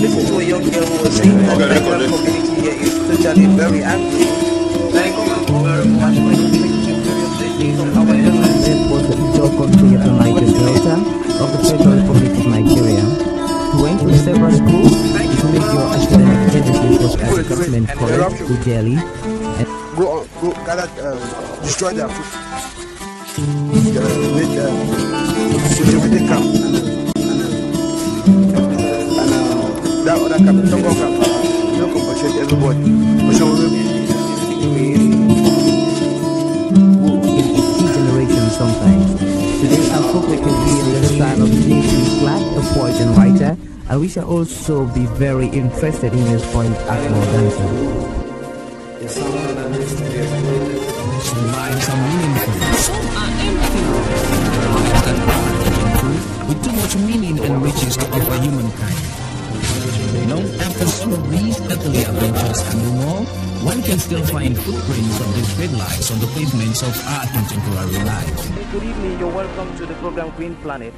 listened to a young girl who was saying that the Nigerian community here is totally very angry. Thank you very much for your picture from our airline. This was the Ijo country of the Niger Delta of the Federal Republic of Nigeria. He went to several schools to make your academic education as government college to Delhi. And go gather, destroy their food. With camp and that other camp, Togo camp, no compensate everybody. Generation sometimes. Today our focus will be in the style of J.P. Clark, a poet and writer, and we shall also be very interested in his point as more dancer. Some lives are meaningful, some are empty. With too much meaning and riches to offer humankind. Long after stories, earthly adventures and more, one can still find footprints of these great lives on the pavements of our contemporary life. Good evening, you're welcome to the program Green Planet.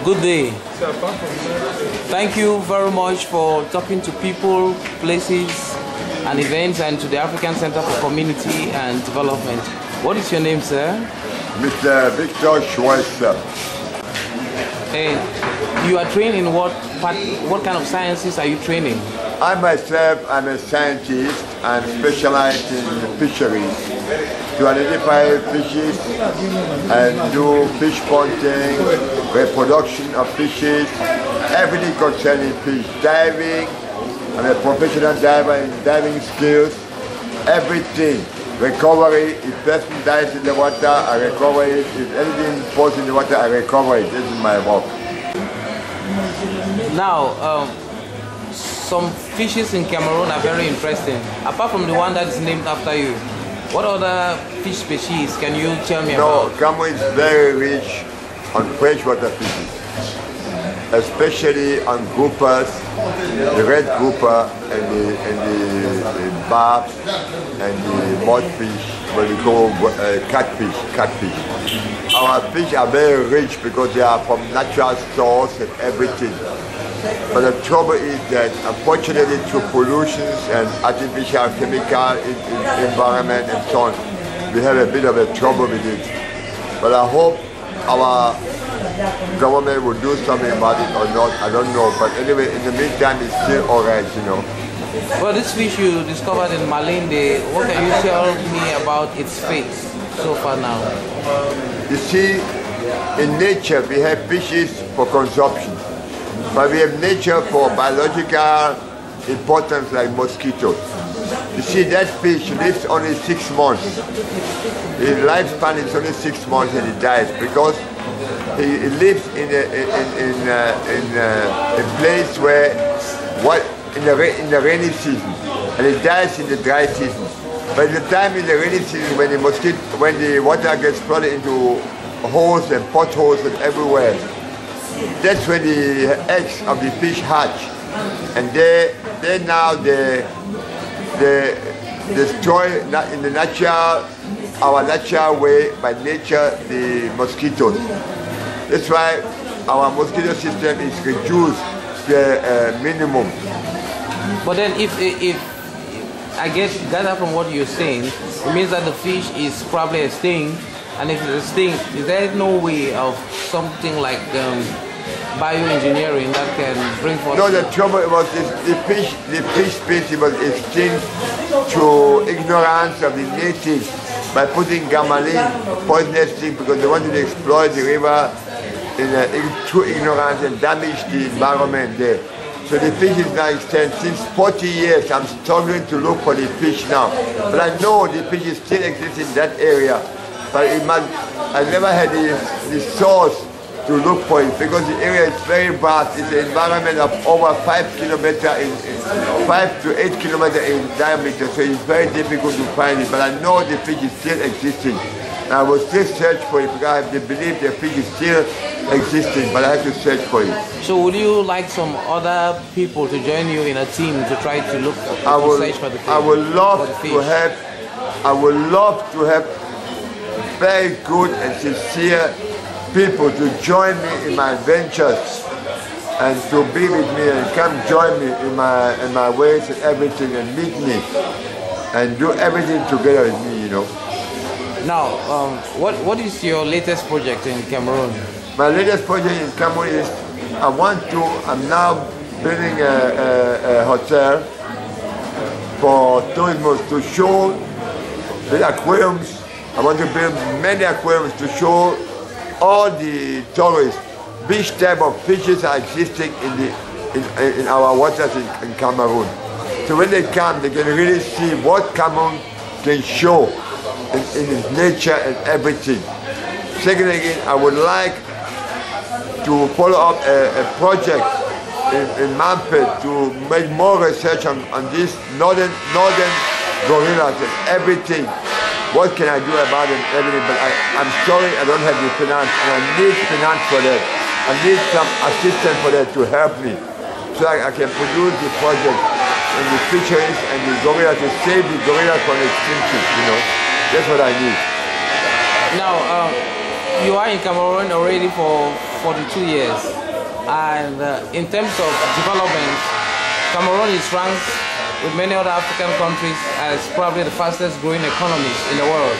Good day. Thank you very much for talking to people, places, and events, and to the African Center for Community and Development. What is your name, sir? Mr. Viktor Schwarzer. Hey, you are trained in what kind of sciences are you training? I myself am a scientist and specialized in fisheries to identify fishes and do fish ponting, reproduction of fishes, everything concerning fish, diving. I'm a professional diver in diving skills, everything. Recovery, if person dies in the water, I recover it. If anything falls in the water, I recover it. This is my work. Now, some fishes in Cameroon are very interesting. Apart from the one that is named after you, what other fish species can you tell me about? No, Cameroon is very rich on freshwater fishes, especially on groupers, the red grouper and the barb and the mudfish, what we call catfish. Our fish are very rich because they are from natural source and everything. But the trouble is that unfortunately through pollutions and artificial chemical environment and so on, we have a bit of a trouble with it. But I hope our government will do something about it or not, I don't know. But anyway, in the meantime, it's still alright, you know. Well, this fish you discovered in Malende, what can you tell me about its fate so far now? You see, in nature we have fishes for consumption, but we have nature for biological importance like mosquitoes. You see, that fish lives only 6 months. His lifespan is only 6 months and he dies because he lives in a place where in the rainy season, and it dies in the dry season. By the time in the rainy season, when the water gets flooded into holes and potholes and everywhere, that's when the eggs of the fish hatch, and they destroy in the our natural way, by nature, the mosquitoes. That's why our mosquito system is reduced to a minimum. But then if I gather from what you're saying, it means that the fish is probably a sting, and if it's a sting, is there no way of something like bioengineering that can bring forth? No, the trouble was the fish species was extinct through ignorance of the natives by putting gamalin, a poisonous thing, because they wanted to exploit the river through ignorance and damage the environment there. So the fish is now extinct. Since 40 years, I'm struggling to look for the fish now. But I know the fish still exists in that area. But I never had the source to look for it because the area is very vast. It's an environment of over 5 kilometers, 5 to 8 kilometers in diameter. So it's very difficult to find it. But I know the fish is still existing. And I will still search for it because I have to believe the fish is still existing, but I have to search for it. So would you like some other people to join you in a team to try to look for search for the fish? I would love to have very good and sincere people to join me in my ventures and to be with me and come join me in my ways and everything and meet me and do everything together with me, you know. Now, what is your latest project in Cameroon? My latest project in Cameroon is I'm now building a hotel for tourism to show the aquariums. I want to build many aquariums to show all the tourists which type of fishes are existing in our waters in Cameroon. So when they come, they can really see what Cameroon can show in its nature and everything. Second again, I would like to follow up a project in Malende to make more research on these northern gorillas and everything. What can I do about it? Everything, but I'm sorry I don't have the finance, and I need finance for that. I need some assistance for that to help me, so I can produce the project in the fisheries and the gorillas to save the gorillas from extinction. You know, that's what I need. Now, you are in Cameroon already for 42 years, and in terms of development, Cameroon is ranked with many other African countries as probably the fastest growing economies in the world.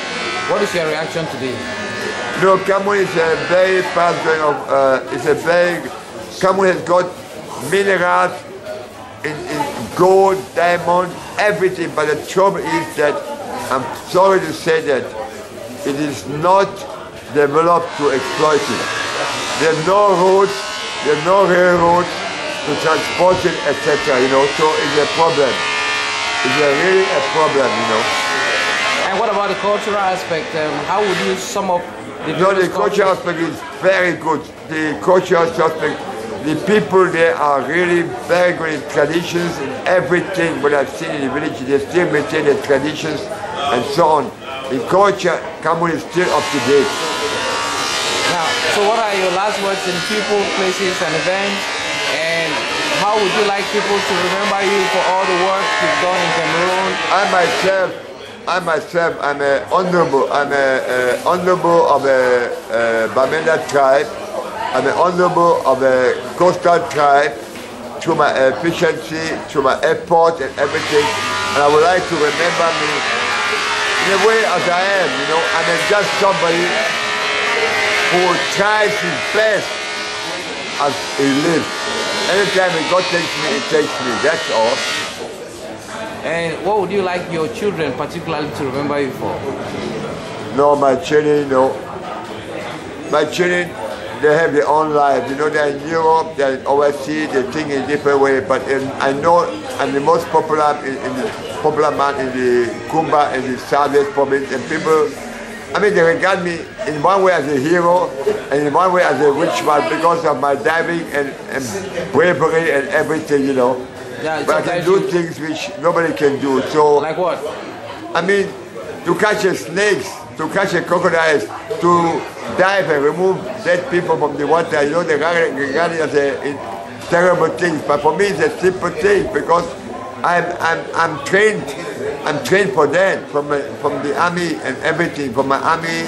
What is your reaction to this? No, Cameroon is a very fast growing Cameroon has got minerals in gold, diamond, everything, but the trouble is that, I'm sorry to say that, it is not developed to exploit it. There are no roads, there are no railroads to transport it, etc. You know, so it's a problem. It's really a problem, you know. And what about the cultural aspect? How would you sum up the cultural aspect is very good. The cultural aspect, the people there are really very good in traditions and everything. What I've seen in the village, they still maintain their traditions and so on. The culture, Cameroon is still up to date. Now, so what are your last words in people, places and events? And how would you like people to remember you for all the work you've done in Cameroon? I myself, I'm an honorable of a Malende tribe. I'm an honorable of a coastal tribe through my efficiency, through my effort and everything. And I would like to remember me in a way as I am, you know. I'm just somebody who tries his best as he lives. Anytime God takes me, He takes me, that's all. And what would you like your children particularly to remember you for? No, my children, my children, they have their own life. You know, they're in Europe, they're overseas, they think in a different way. But I know I'm the most popular popular man in the Kumba and the Southwest province, and people, I mean, they regard me in one way as a hero and in one way as a rich man because of my diving and bravery and everything, you know. Yeah, but I can do things which nobody can do. So, like what? I mean, to catch snakes, to catch crocodiles, to dive and remove dead people from the water. You know, they regard it as a terrible thing. But for me, it's a simple thing because I'm trained. I'm trained for that from the army and everything, from my army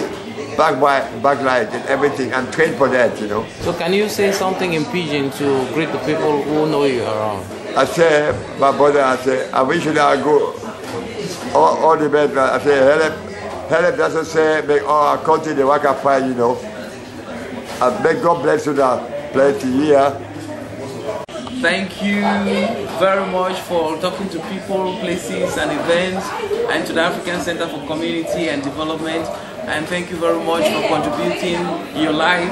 backlight and everything. I'm trained for that, you know. So can you say something in Pidgin to greet the people who know you around? I say, my brother, I say, I wish you that I go all the best. I say, help doesn't say, make all our country the work of fire, you know. May God bless you that plenty here. Thank you very much for talking to people, places and events, and to the African Center for Community and Development. And thank you very much for contributing your life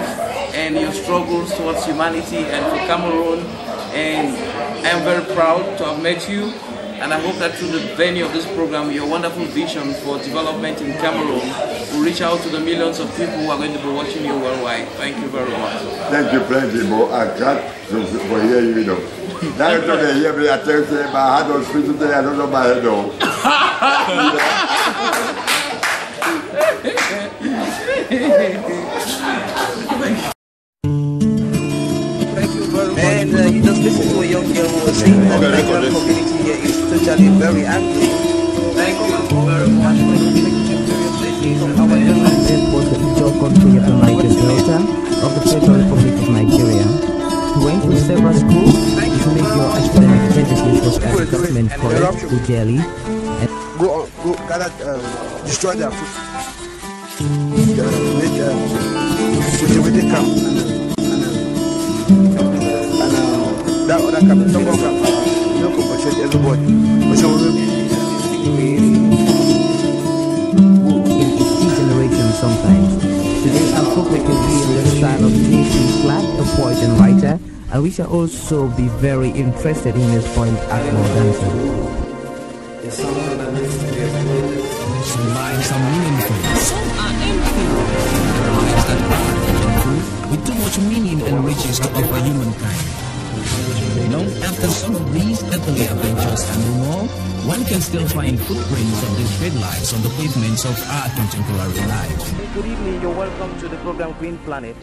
and your struggles towards humanity and for Cameroon. And I'm very proud to have met you, and I hope that through the venue of this program, your wonderful vision for development in Cameroon will reach out to the millions of people who are going to be watching you worldwide. Thank you very much. Thank you plenty, Mo. I'm glad for hearing you, know. Now you don't hear me, I tell you, my heart was free today, I don't know my head, though. And you just listen to a young girl who was saying that the Nigerian community here is totally very active. Thank you very much for the Our jelly, and go gather, destroy their food. Make with the camp and that other camp, don't go camp. You compensate everybody. But so generation sometimes. Today I'm focusing on the style of J.C. Clark, a poet and writer, and we shall also be very interested in his point Akmo dancing. Some lines are meaningful, some are empty. There are lines that are meaningful, with too much meaning and riches to offer humankind. After some of these earthly adventures and more, one can still find footprints of these great lives on the pavements of our contemporary lives. Good evening, you're welcome to the program Green Planet.